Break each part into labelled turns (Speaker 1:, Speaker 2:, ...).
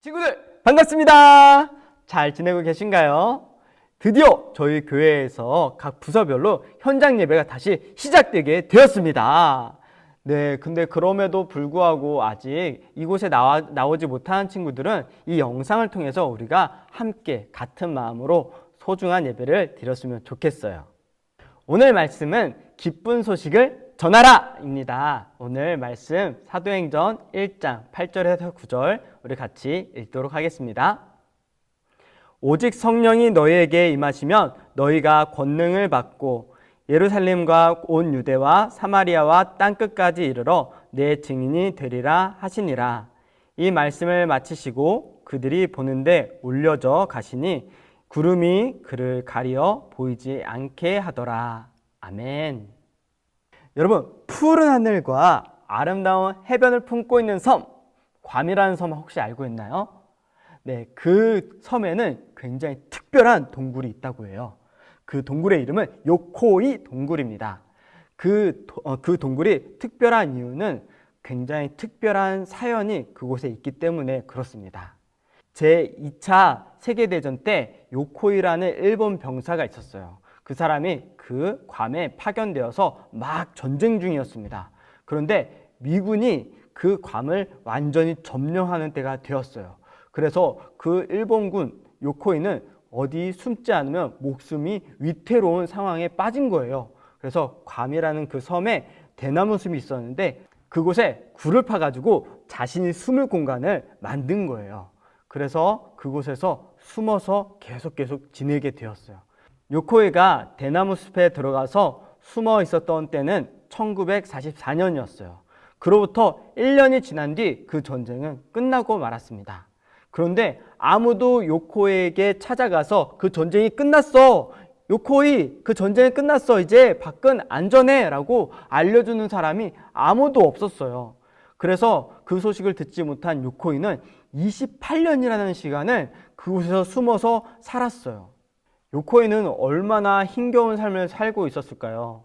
Speaker 1: 친구들 반갑습니다. 잘 지내고 계신가요? 드디어 저희 교회에서 각 부서별로 현장 예배가 다시 시작되게 되었습니다. 네, 근데 그럼에도 불구하고 아직 이곳에 나오지 못한 친구들은 이 영상을 통해서 우리가 함께 같은 마음으로 소중한 예배를 드렸으면 좋겠어요. 오늘 말씀은 기쁜 소식을 전하라입니다. 오늘 말씀 사도행전 1장 8절에서 9절 우리 같이 읽도록 하겠습니다. 오직 성령이 너희에게 임하시면 너희가 권능을 받고 예루살렘과 온 유대와 사마리아와 땅끝까지 이르러 내 증인이 되리라 하시니라. 이 말씀을 마치시고 그들이 보는데 올려져 가시니 구름이 그를 가리어 보이지 않게 하더라. 아멘. 여러분, 푸른 하늘과 아름다운 해변을 품고 있는 섬, 괌이라는 섬 혹시 알고 있나요? 네, 그 섬에는 굉장히 특별한 동굴이 있다고 해요. 그 동굴의 이름은 요코이 동굴입니다. 그 동굴이 특별한 이유는 굉장히 특별한 사연이 그곳에 있기 때문에 그렇습니다. 제2차 세계대전 때 요코이라는 일본 병사가 있었어요. 그 사람이 그 괌에 파견되어서 막 전쟁 중이었습니다. 그런데 미군이 그 괌을 완전히 점령하는 때가 되었어요. 그래서 그 일본군 요코이는 어디 숨지 않으면 목숨이 위태로운 상황에 빠진 거예요. 그래서 괌이라는 그 섬에 대나무 숲이 있었는데 그곳에 굴을 파가지고 자신이 숨을 공간을 만든 거예요. 그래서 그곳에서 숨어서 계속 지내게 되었어요. 요코이가 대나무 숲에 들어가서 숨어 있었던 때는 1944년이었어요. 그로부터 1년이 지난 뒤 그 전쟁은 끝나고 말았습니다. 그런데 아무도 요코이에게 찾아가서 그 전쟁이 끝났어, 요코이 그 전쟁이 끝났어, 이제 밖은 안전해 라고 알려주는 사람이 아무도 없었어요. 그래서 그 소식을 듣지 못한 요코이는 28년이라는 시간을 그곳에서 숨어서 살았어요. 요코이는 얼마나 힘겨운 삶을 살고 있었을까요?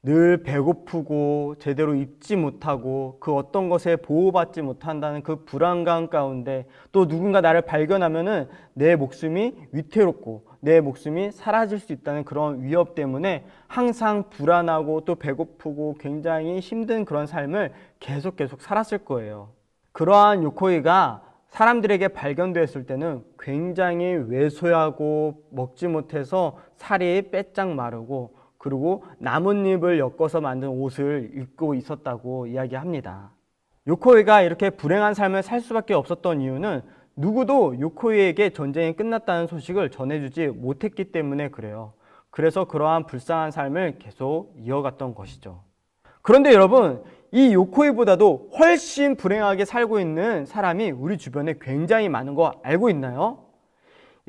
Speaker 1: 늘 배고프고 제대로 입지 못하고 그 어떤 것에 보호받지 못한다는 그 불안감 가운데 또 누군가 나를 발견하면은 내 목숨이 위태롭고 내 목숨이 사라질 수 있다는 그런 위협 때문에 항상 불안하고 또 배고프고 굉장히 힘든 그런 삶을 계속 살았을 거예요. 그러한 요코이가 사람들에게 발견되었을 때는 굉장히 왜소하고 먹지 못해서 살이 빼짝 마르고 그리고 나뭇잎을 엮어서 만든 옷을 입고 있었다고 이야기합니다. 요코이가 이렇게 불행한 삶을 살 수밖에 없었던 이유는 누구도 요코이에게 전쟁이 끝났다는 소식을 전해주지 못했기 때문에 그래요. 그래서 그러한 불쌍한 삶을 계속 이어갔던 것이죠. 그런데 여러분, 이 요코이보다도 훨씬 불행하게 살고 있는 사람이 우리 주변에 굉장히 많은 거 알고 있나요?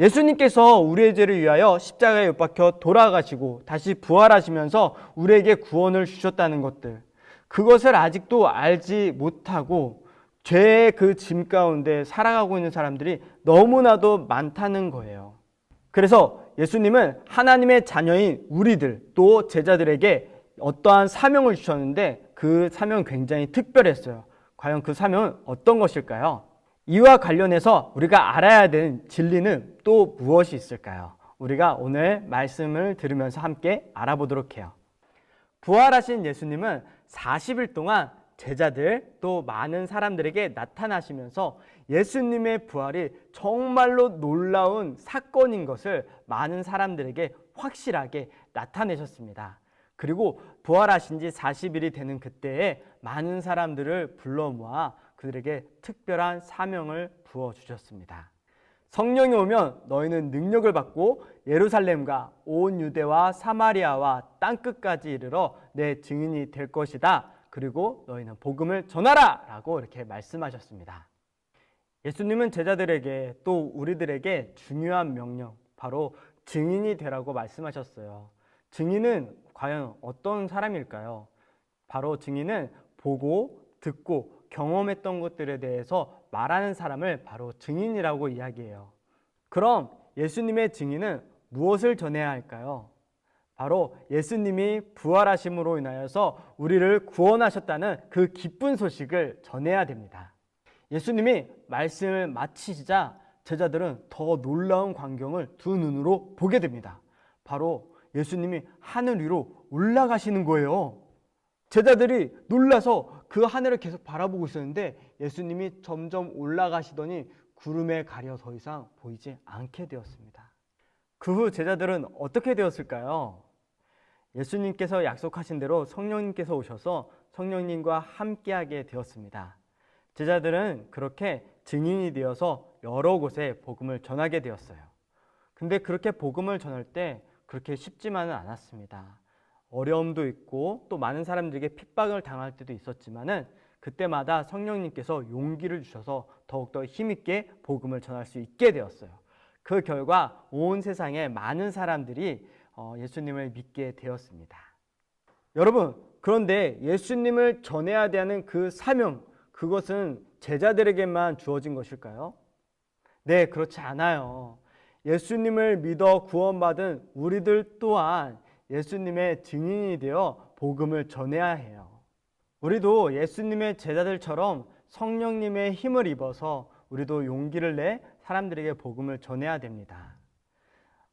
Speaker 1: 예수님께서 우리의 죄를 위하여 십자가에 못 박혀 돌아가시고 다시 부활하시면서 우리에게 구원을 주셨다는 것들, 그것을 아직도 알지 못하고 죄의 그 짐 가운데 살아가고 있는 사람들이 너무나도 많다는 거예요. 그래서 예수님은 하나님의 자녀인 우리들 또 제자들에게 어떠한 사명을 주셨는데 그 사명은 굉장히 특별했어요. 과연 그 사명은 어떤 것일까요? 이와 관련해서 우리가 알아야 되는 진리는 또 무엇이 있을까요? 우리가 오늘 말씀을 들으면서 함께 알아보도록 해요. 부활하신 예수님은 40일 동안 제자들 또 많은 사람들에게 나타나시면서 예수님의 부활이 정말로 놀라운 사건인 것을 많은 사람들에게 확실하게 나타내셨습니다. 그리고 부활하신 지 40일이 되는 그때에 많은 사람들을 불러 모아 그들에게 특별한 사명을 부어주셨습니다. 성령이 오면 너희는 능력을 받고 예루살렘과 온 유대와 사마리아와 땅끝까지 이르러 내 증인이 될 것이다. 그리고 너희는 복음을 전하라! 라고 이렇게 말씀하셨습니다. 예수님은 제자들에게 또 우리들에게 중요한 명령, 바로 증인이 되라고 말씀하셨어요. 증인은 과연 어떤 사람일까요? 바로 증인은 보고 듣고 경험했던 것들에 대해서 말하는 사람을 바로 증인이라고 이야기해요. 그럼 예수님의 증인은 무엇을 전해야 할까요? 바로 예수님이 부활하심으로 인하여서 우리를 구원하셨다는 그 기쁜 소식을 전해야 됩니다. 예수님이 말씀을 마치시자 제자들은 더 놀라운 광경을 두 눈으로 보게 됩니다. 바로 예수님이 하늘 위로 올라가시는 거예요. 제자들이 놀라서 그 하늘을 계속 바라보고 있었는데 예수님이 점점 올라가시더니 구름에 가려 더 이상 보이지 않게 되었습니다. 그 후 제자들은 어떻게 되었을까요? 예수님께서 약속하신 대로 성령님께서 오셔서 성령님과 함께하게 되었습니다. 제자들은 그렇게 증인이 되어서 여러 곳에 복음을 전하게 되었어요. 근데 그렇게 복음을 전할 때 그렇게 쉽지만은 않았습니다. 어려움도 있고 또 많은 사람들에게 핍박을 당할 때도 있었지만은 그때마다 성령님께서 용기를 주셔서 더욱더 힘있게 복음을 전할 수 있게 되었어요. 그 결과 온 세상에 많은 사람들이 예수님을 믿게 되었습니다. 여러분, 그런데 예수님을 전해야 되는 그 사명, 그것은 제자들에게만 주어진 것일까요? 네, 그렇지 않아요. 예수님을 믿어 구원받은 우리들 또한 예수님의 증인이 되어 복음을 전해야 해요. 우리도 예수님의 제자들처럼 성령님의 힘을 입어서 우리도 용기를 내 사람들에게 복음을 전해야 됩니다.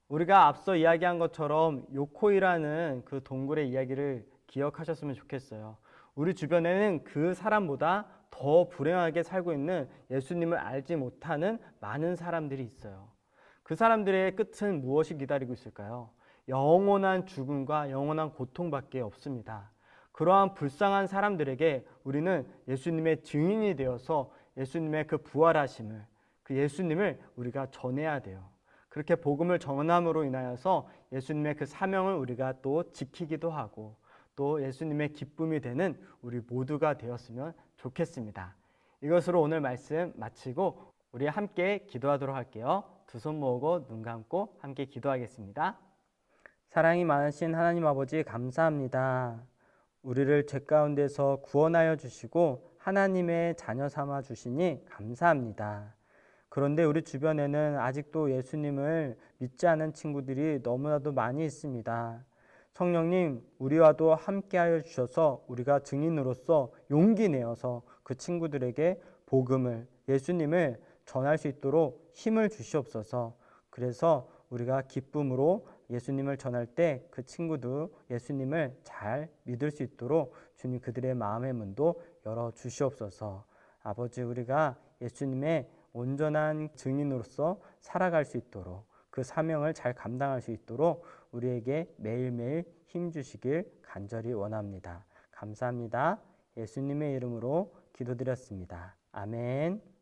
Speaker 1: 우리가 앞서 이야기한 것처럼 요코이라는 그 동굴의 이야기를 기억하셨으면 좋겠어요. 우리 주변에는 그 사람보다 더 불행하게 살고 있는 예수님을 알지 못하는 많은 사람들이 있어요. 그 사람들의 끝은 무엇이 기다리고 있을까요? 영원한 죽음과 영원한 고통밖에 없습니다. 그러한 불쌍한 사람들에게 우리는 예수님의 증인이 되어서 예수님의 그 부활하심을, 그 예수님을 우리가 전해야 돼요. 그렇게 복음을 전함으로 인하여서 예수님의 그 사명을 우리가 또 지키기도 하고 또 예수님의 기쁨이 되는 우리 모두가 되었으면 좋겠습니다. 이것으로 오늘 말씀 마치고 우리 함께 기도하도록 할게요. 두 손 모으고 눈 감고 함께 기도하겠습니다. 사랑이 많으신 하나님 아버지 감사합니다. 우리를 죄 가운데서 구원하여 주시고 하나님의 자녀 삼아 주시니 감사합니다. 그런데 우리 주변에는 아직도 예수님을 믿지 않은 친구들이 너무나도 많이 있습니다. 성령님, 우리와도 함께하여 주셔서 우리가 증인으로서 용기 내어서 그 친구들에게 복음을, 예수님을 전할 수 있도록 힘을 주시옵소서. 그래서 우리가 기쁨으로 예수님을 전할 때 그 친구도 예수님을 잘 믿을 수 있도록 주님 그들의 마음의 문도 열어 주시옵소서. 아버지, 우리가 예수님의 온전한 증인으로서 살아갈 수 있도록 그 사명을 잘 감당할 수 있도록 우리에게 매일매일 힘 주시길 간절히 원합니다. 감사합니다. 예수님의 이름으로 기도드렸습니다. 아멘.